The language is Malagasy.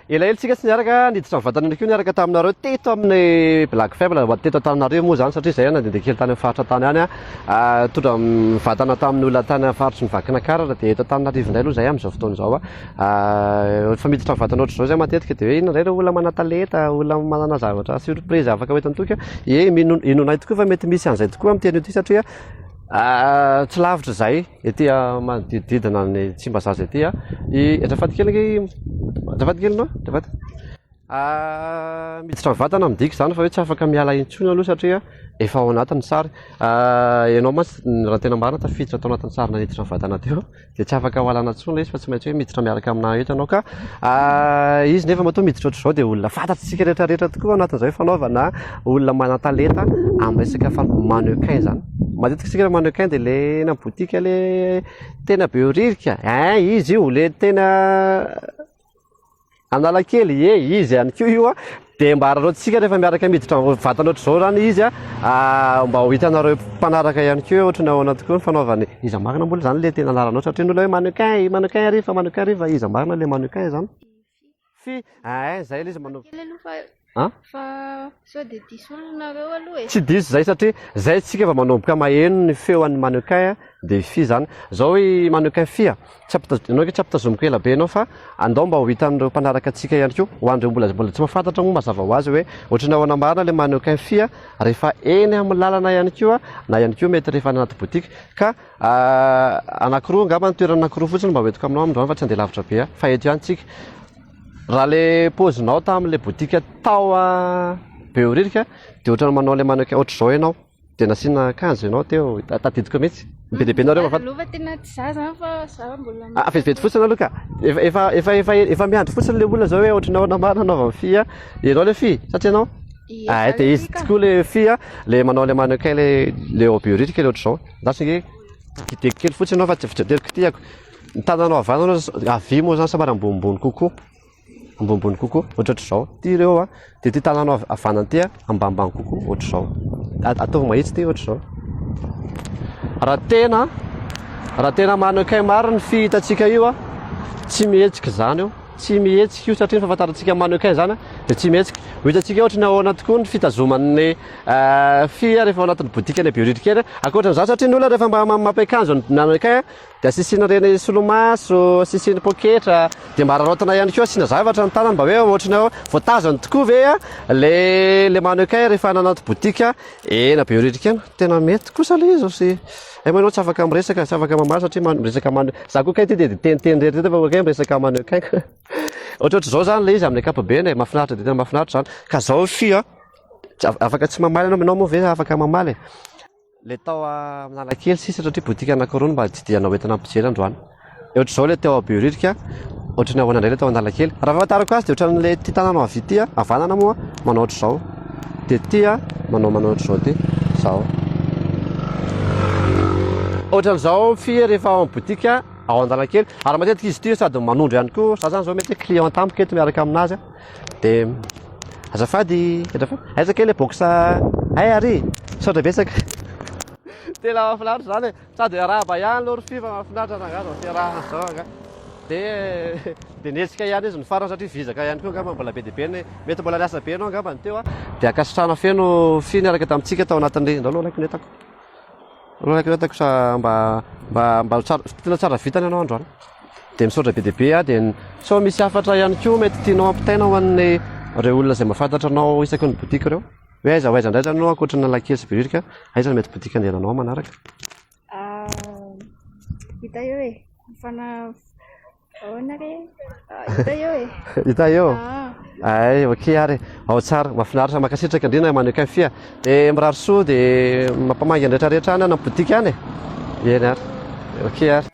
elaeltsika tsy niaraka niditra ny vatana koa niaraka taminareo teto amin'ny Black Faible teto Antananarivo moa zany satria izay nandeha kely tany amin'ny faritra tany any tondra mivatana tamin'ny olona tany amin'ny faritra ny vakina karara dia eto Antananarivo indray aloha izay amin'izao fotoana izao fa miditra ny vatana ohatr'izao izay matetika dia hoe inona indray olona mana-talenta olona manana zavatra surprise afaka hoentiny toka inonay tokoa fa mety misy an'izay tokoa amin'ny teny ity satria tsy lavitra izay etỳ manodididina ny Tsimbazaza etỳ azafady kely anao azafady miditra ny vatana midika izany fa hoe tsy afaka miala intsony aloha satria efa ao anatin'ny sary ianao mantsy raha tena marina tafiditra tao anatin'ny sary naniditra ny vatana teo dia tsy afaka ho alana intsony izy fa tsy maintsy hoe miditra miaraka aminahy eto ianao ka izy nefa matoa miditra ohatr'izao dia olona fantatsika rehetrarehetra tokoa anatin'izay fanaovana olona mana-talenta amin'ny resaka mannequin zany matetika sika mannequin dia ilay eny botika ilay tena beoririka izy io ilay tena Analakely izy ihany koa io dia mba ararotsika rehefa miaraka miditra vatana ohatr'izao zany izy mba ho hitanareo mpanaraka ihany koa ohatra ny ao anaty koa ny fanaovany iza marina mbola zany ilay tena anaranao satria ny olona hoe mannequin ariva iza marina ilay mannequin zany zay ilay izy manao fa sao dia diso nareo aloha tsy diso zay satria zay tsika efa manomboka maheno ny feoan'ny mannequin dia fia zany zao hoe mannequin fia ianao tsy ampitazomiko ela be ianao fa andao mba ho hitan'ireo mpanaraka atsika ihany koa ho an'ireo mbola tsy mahafantatra moa mazava ho azy hoe ohatrany ao anamarina ilay mannequin fia rehefa eny amin'ny lalana ihany koa na ihany koa mety rehefa anaty botika ka anankiroa angamba ny toerana anankiroa fotsiny mba hoentiko aminao amin'izao fa tsy handeha lavitra be fa eto ihany tsika raha le pozinao tamin'ilay botika tao beoririka dia ohatrany manao ilay mannequin ohatr'izao ianao dia nasiana akanjo ianao teo tadidiko mihitsy be dia be nareo alova tena tsy za zany fa za mbola vetivety fotsiny aloha ka efa miandry fotsiny le olona zao hoe ohatrany ao namarina anaovany fia ianao le fia satria ianao dia izy tokoa le fia le manao le mannequin le ao beoririka le ohatr'izao zasy gideko kely fotsiny ianao fa tsy fitreteriko tiako ny tananao avanao avy moa zany somary ambonimbony kokoa ohatr'izao ty ireo dia ty tananao avanany ty ambanimbany kokoa ohatr'izao ataovy mahitsy ty ohatr'izao raha tena mannequin marina ny fihitantsika io tsy mihetsika zany io tsy mihetsika io satria ny fahafantarantsika mannequin zany dia tsy mihetsika ho hitantsika ohatra ny ao anaty koa ny fitazoman'ny fia rehefa ao anatin'ny botika ny beoririka kely ankoatran'izany satria ny olona rehefa mba mampiakanjo ny mannequin dia asisiana reny solomaso asisiany poketra dia mba rarotana ihany koa asiana zavatra ny tanany mba hoe ohatrany ao voatazany tokoa ve le mannequin rehefa any anaty botika ena beoririka eny tena mety kosa le izy sy manao tsy afaka miresaka tsy afaka mamaly satria miresaka za koa kay ty dia teniteny rehetra fa kay miresaka mannequin ohatr'izao zany le izy amin'ny ankapobeny mahafinaritra dia tena mahafinaritra zany ka zao fia afaka tsy mamaly ianao moa ve afaka mamaly le tao Analakely sisa satria botika anankiroa mba didiana hoentina ampijery androany ohatr'izao le teo beoririka ohatrany ahoana indray le tao Analakely raha fahafantarako azy dia ohatran'le ty tananao avy ty avanana moa manao ohatr'izao dia ty manao ohatr'izao ty zao ohatran'izao fia rehefa ao amin'ny botika ao Analakely ary matetika izy ty sady manondro ihany koa za zany zao mety client tampoka eto miaraka aminazy dia azafady aiza kely boxa ary saotra besaka tena mahafinaritra zany sady arahaba ihany lory fifa mahafinaritra nangano fiarahana zao anga dia netsika ihany izy ny farany satria vizaka ihany koa angamba mbola be dia be mety mbola niasa be anao angamba ny teo dia akasitrana feno fia niaraka tamintsika tao anatin'le ndao aloha laiko netako sa mba tena tsara vitany ianao androany dia misaotra be dia be dia sao misy afatra ihany koa mety tianao ampitaina ho an'ny reo olona izay mahafantatra anao isaky ny botika reo hoe aiza indray zany anao ankoatra ny Analakely sy beoririka aiza mety botika andehananao manaraka hita eo mifana ahoana re hita eo hita eo ok ary ao tsara mahafinaritra makasitraka indrindra mannequin fia dia mirary soa dia mampamangy andrehetrarehetra any any amin'ny botika any eny ary ok ary